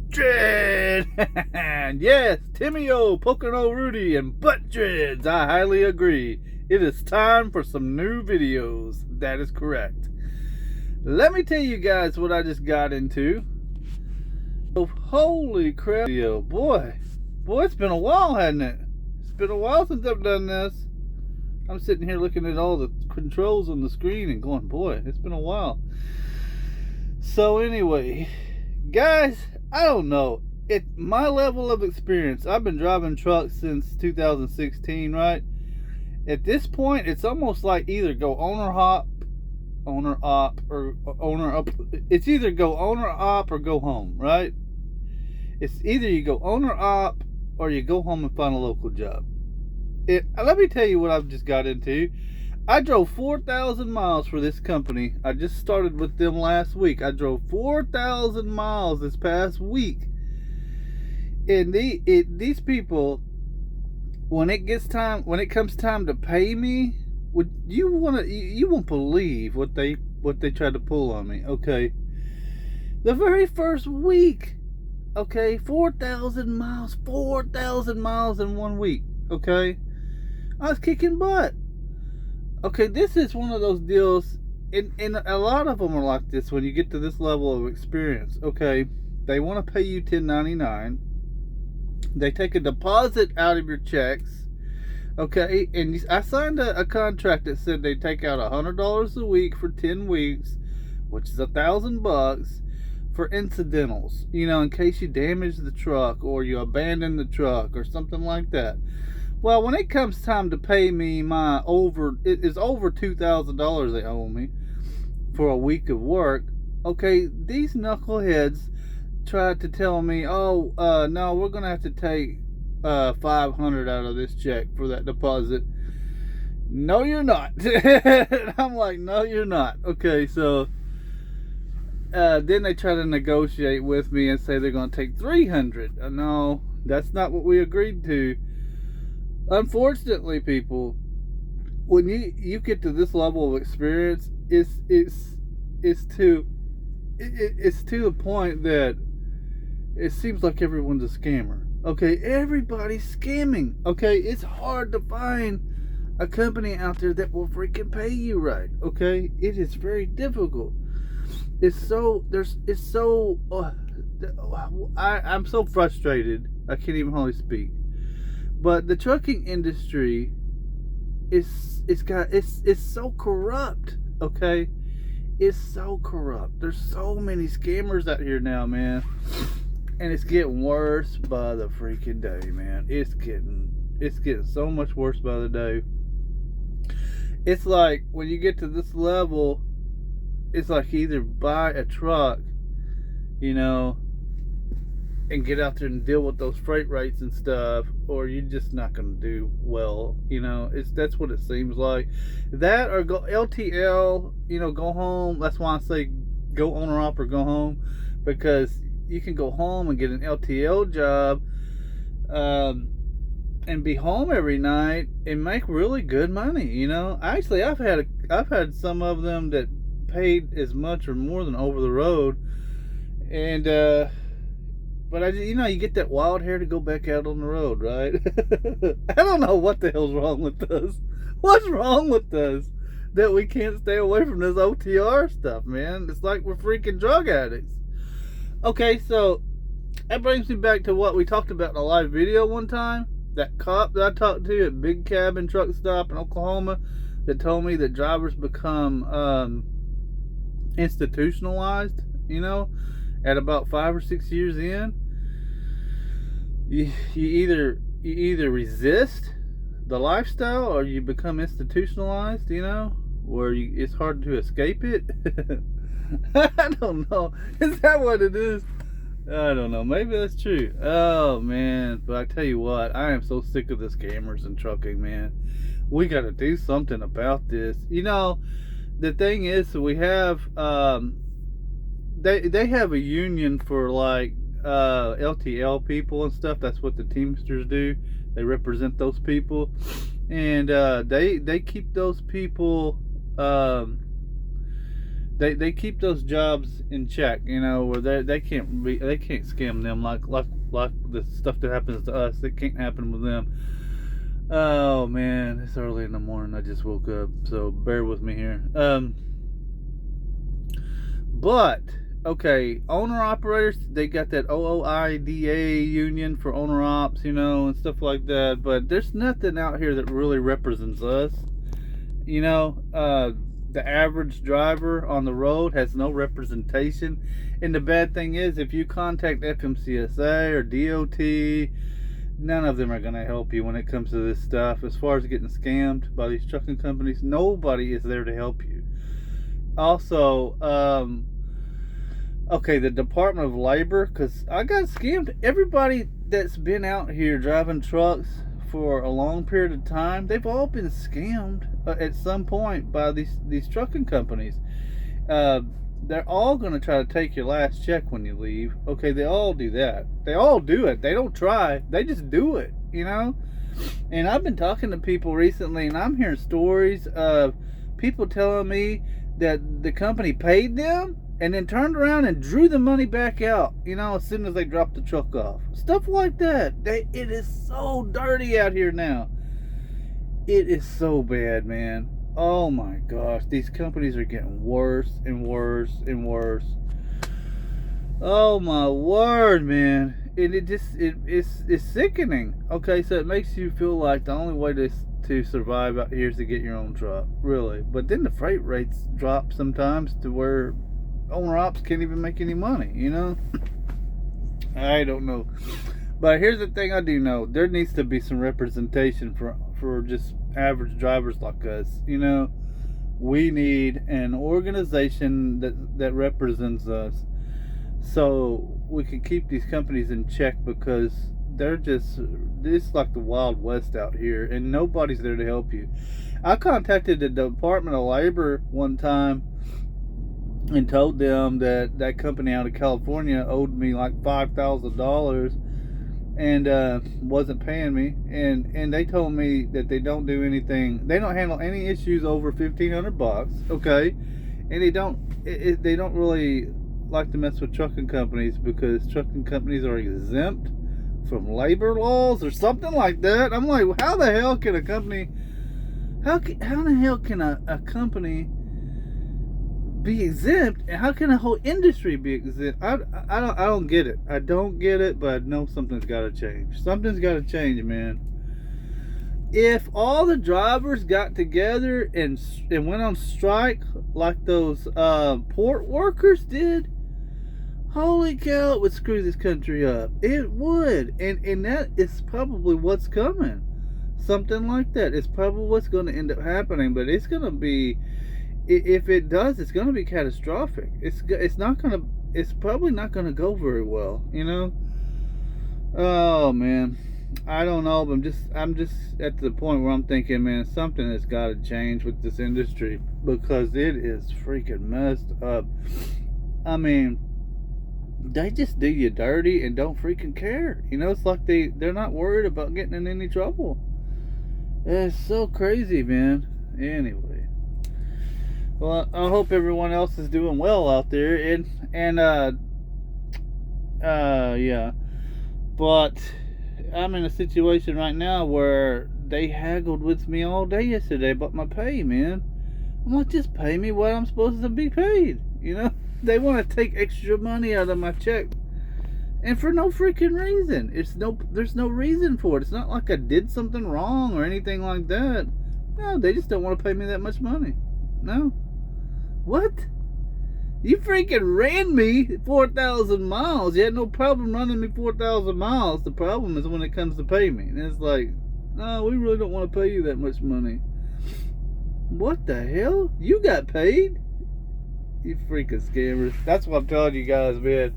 Dread! Yes, Timmy O, Pocono Rudy, and Butt Dreads. I highly agree. It is time for some new videos. That is correct. Let me tell you guys what I just got into. Oh, holy crap. Boy, it's been a while, hasn't it? It's been a while since I've done this. I'm sitting here looking at all the controls on the screen and going, boy, it's been a while. So anyway, guys, I don't know. At my level of experience, I've been driving trucks since 2016, right? At this point, it's almost like either go owner op, or owner up. It's either go owner op or go home, right? It's either you go owner op or you go home and find a local job. Let me tell you what I've just got into. I drove 4,000 miles for this company. I just started with them last week. I drove 4,000 miles this past week. And these people, when it comes time to pay me, you won't believe what they try to pull on me. Okay, the very first week, okay, 4,000 miles in 1 week. Okay, I was kicking butt. Okay, this is one of those deals, and a lot of them are like this when you get to this level of experience. Okay, they want to pay you $10.99. They take a deposit out of your checks. Okay, and I signed a contract that said they take out $100 a week for 10 weeks, which is $1,000 for incidentals. You know, in case you damage the truck or you abandon the truck or something like that. Well, when it comes time to pay me it is over $2,000 they owe me for a week of work. Okay, these knuckleheads tried to tell me, no, we're gonna have to take $500 out of this check for that deposit. No, you're not. I'm like, no, you're not. Okay, so then they try to negotiate with me and say they're gonna take $300. No, that's not what we agreed to. Unfortunately, people, when you get to this level of experience, it's to the point that it seems like everyone's a scammer. Okay, everybody's scamming. Okay, it's hard to find a company out there that will freaking pay you right. Okay, it is very difficult. I'm so frustrated. I can't even hardly speak. But the trucking industry is so corrupt. Okay, it's so corrupt. There's so many scammers out here now, man, and it's getting worse by the freaking day, man. It's getting so much worse by the day. It's like when you get to this level, it's like either buy a truck, you know, and get out there and deal with those freight rates and stuff, or you're just not going to do well. You know, that's what it seems like. That or go LTL, you know, go home. That's why I say go owner op or go home, because you can go home and get an LTL job, and be home every night and make really good money. You know, actually, I've had some of them that paid as much or more than over the road, and but you get that wild hair to go back out on the road, right? I don't know what the hell's wrong with us. What's wrong with us that we can't stay away from this OTR stuff, man? It's like we're freaking drug addicts. Okay, so that brings me back to what we talked about in a live video one time. That cop that I talked to at Big Cabin Truck Stop in Oklahoma that told me that drivers become institutionalized, you know, at about 5 or 6 years in. You either resist the lifestyle or you become institutionalized, you know, where it's hard to escape it. I don't know. Is that what it is? I don't know. Maybe that's true. Oh man, but I tell you what, I am so sick of the scammers in trucking, man. We got to do something about this. You know, the thing is, we have they have a union for like LTL people and stuff. That's what the Teamsters do. They represent those people, and they keep those people They keep those jobs in check, you know, where they can't scam them like the stuff that happens to us. It can't happen with them. Oh man, it's early in the morning. I just woke up, so bear with me here. But okay, owner operators, they got that OOIDA union for owner ops, you know, and stuff like that. But there's nothing out here that really represents us. You know, the average driver on the road has no representation. And the bad thing is, if you contact FMCSA or DOT, none of them are going to help you when it comes to this stuff. As far as getting scammed by these trucking companies, nobody is there to help you. Also, okay, the Department of Labor, because I got scammed. Everybody that's been out here driving trucks for a long period of time, they've all been scammed at some point by these trucking companies. They're all going to try to take your last check when you leave. Okay, they all do that. They all do it. They don't try. They just do it, you know? And I've been talking to people recently, and I'm hearing stories of people telling me that the company paid them and then turned around and drew the money back out, you know, as soon as they dropped the truck off. Stuff like that. It is so dirty out here now. It is so bad, man. Oh my gosh, these companies are getting worse and worse and worse. Oh my word, man. It's sickening. Okay, so it makes you feel like the only way to survive out here is to get your own truck, really. But then the freight rates drop sometimes to where owner ops can't even make any money, you know? I don't know. But here's the thing I do know. There needs to be some representation for just average drivers like us, you know? We need an organization that represents us so we can keep these companies in check, because it's like the Wild West out here and nobody's there to help you. I contacted the Department of Labor one time and told them that company out of California owed me like $5,000 and wasn't paying me, and they told me that they don't do anything, they don't handle any issues over $1,500, okay, and they don't really like to mess with trucking companies because trucking companies are exempt from labor laws or something like that. I'm like, how the hell can a company a company be exempt, and how can a whole industry be exempt? I don't get it. I don't get it, but I know something's got to change. Something's got to change, man. If all the drivers got together and went on strike like those port workers did, holy cow, it would screw this country up. It would, and that is probably what's coming. Something like that. It's probably what's going to end up happening, but it's going to be. If it does, it's going to be catastrophic. It's probably not going to go very well, you know. Oh man, I don't know, but I'm just at the point where I'm thinking, man, something has got to change with this industry, because it is freaking messed up. I mean, they just do you dirty and don't freaking care, you know. It's like they're not worried about getting in any trouble. It's so crazy, man. Anyway. Well, I hope everyone else is doing well out there, yeah. But I'm in a situation right now where they haggled with me all day yesterday about my pay, man. I'm like, just pay me what I'm supposed to be paid, you know? They want to take extra money out of my check, and for no freaking reason. There's no reason for it. It's not like I did something wrong or anything like that. No, they just don't want to pay me that much money. No. What? You freaking ran me 4,000 miles. You had no problem running me 4,000 miles. The problem is when it comes to pay me. And it's like, no, we really don't want to pay you that much money. What the hell? You got paid? You freaking scammers. That's what I'm telling you guys, man.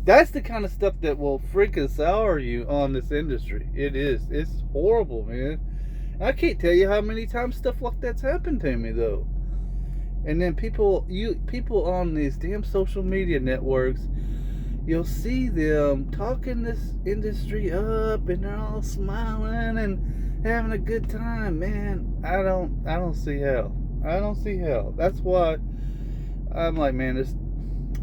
That's the kind of stuff that will freaking sour you on this industry. It is. It's horrible, man. I can't tell you how many times stuff like that's happened to me, though. And then people on these damn social media networks, you'll see them talking this industry up, and they're all smiling and having a good time. Man, I don't see how. I don't see how. That's why I'm like, man,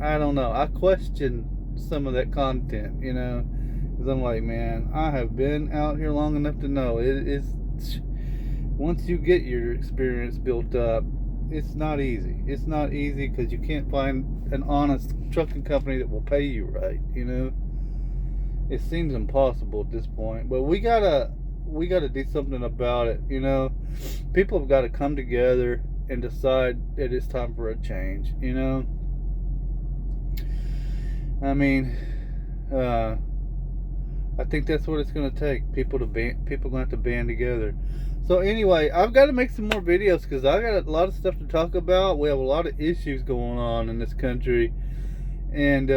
I don't know. I question some of that content, you know, because I'm like, man, I have been out here long enough to know it is. Once you get your experience built up, it's not easy. It's not easy because you can't find an honest trucking company that will pay you right. You know, it seems impossible at this point. But we gotta do something about it. You know, people have got to come together and decide that it's time for a change. You know, I mean, I think that's what it's gonna take. People gonna have to band together. So anyway, I've got to make some more videos because I got a lot of stuff to talk about. We have a lot of issues going on in this country, and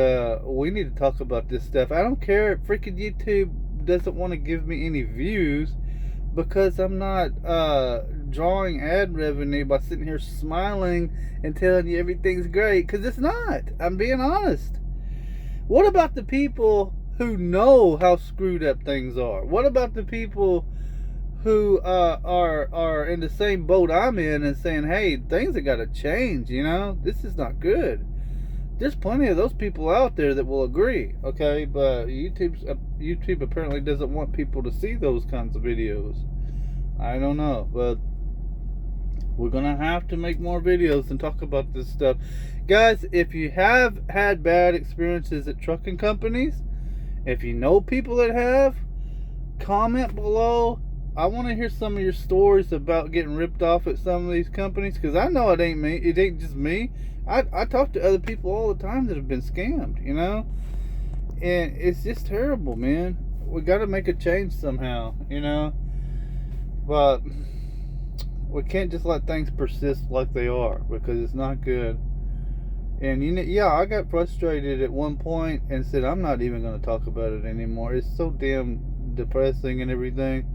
we need to talk about this stuff. I don't care if freaking YouTube doesn't want to give me any views because I'm not drawing ad revenue by sitting here smiling and telling you everything's great, because it's not. I'm being honest. What about the people who know how screwed up things are? What about the people who are in the same boat I'm in and saying, hey, things have got to change, you know? This is not good. There's plenty of those people out there that will agree, okay? But YouTube apparently doesn't want people to see those kinds of videos. I don't know, but we're going to have to make more videos and talk about this stuff. Guys, if you have had bad experiences at trucking companies, if you know people that have, comment below. I want to hear some of your stories about getting ripped off at some of these companies, because I know it ain't me. It ain't just me. I talk to other people all the time that have been scammed, you know? And it's just terrible, man. We got to make a change somehow, you know? But we can't just let things persist like they are, because it's not good. And, you know, yeah, I got frustrated at one point and said, I'm not even going to talk about it anymore. It's so damn depressing and everything.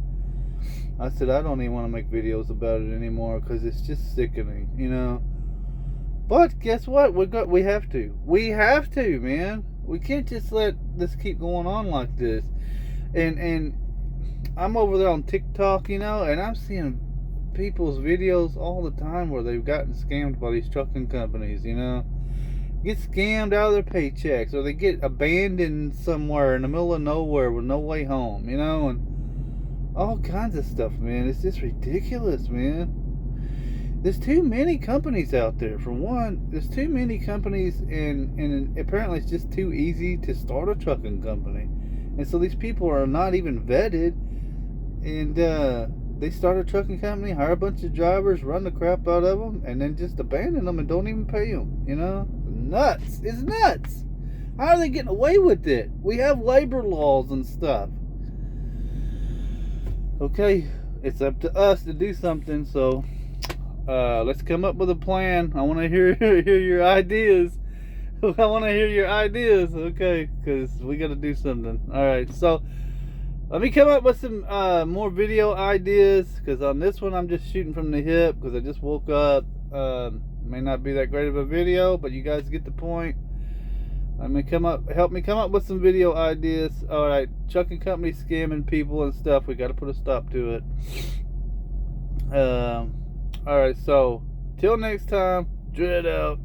I said, I don't even want to make videos about it anymore because it's just sickening, you know. But guess what? We have to. We have to, man. We can't just let this keep going on like this. And I'm over there on TikTok, you know, and I'm seeing people's videos all the time where they've gotten scammed by these trucking companies, you know. Get scammed out of their paychecks, or they get abandoned somewhere in the middle of nowhere with no way home, you know, and all kinds of stuff, man. It's just ridiculous, man. There's too many companies out there. For one, there's too many companies, and apparently it's just too easy to start a trucking company. And so these people are not even vetted, and they start a trucking company, hire a bunch of drivers, run the crap out of them, and then just abandon them and don't even pay them, you know? Nuts. It's nuts. How are they getting away with it? We have labor laws and stuff. Okay, it's up to us to do something, so let's come up with a plan. I want to hear your ideas. I want to hear your ideas, okay, because we got to do something. All right, so let me come up with some more video ideas, because on this one I'm just shooting from the hip because I just woke up. May not be that great of a video, but you guys get the point. Help me come up with some video ideas. Alright, trucking companies scamming people and stuff. We got to put a stop to it. Alright, so till next time, Dread out.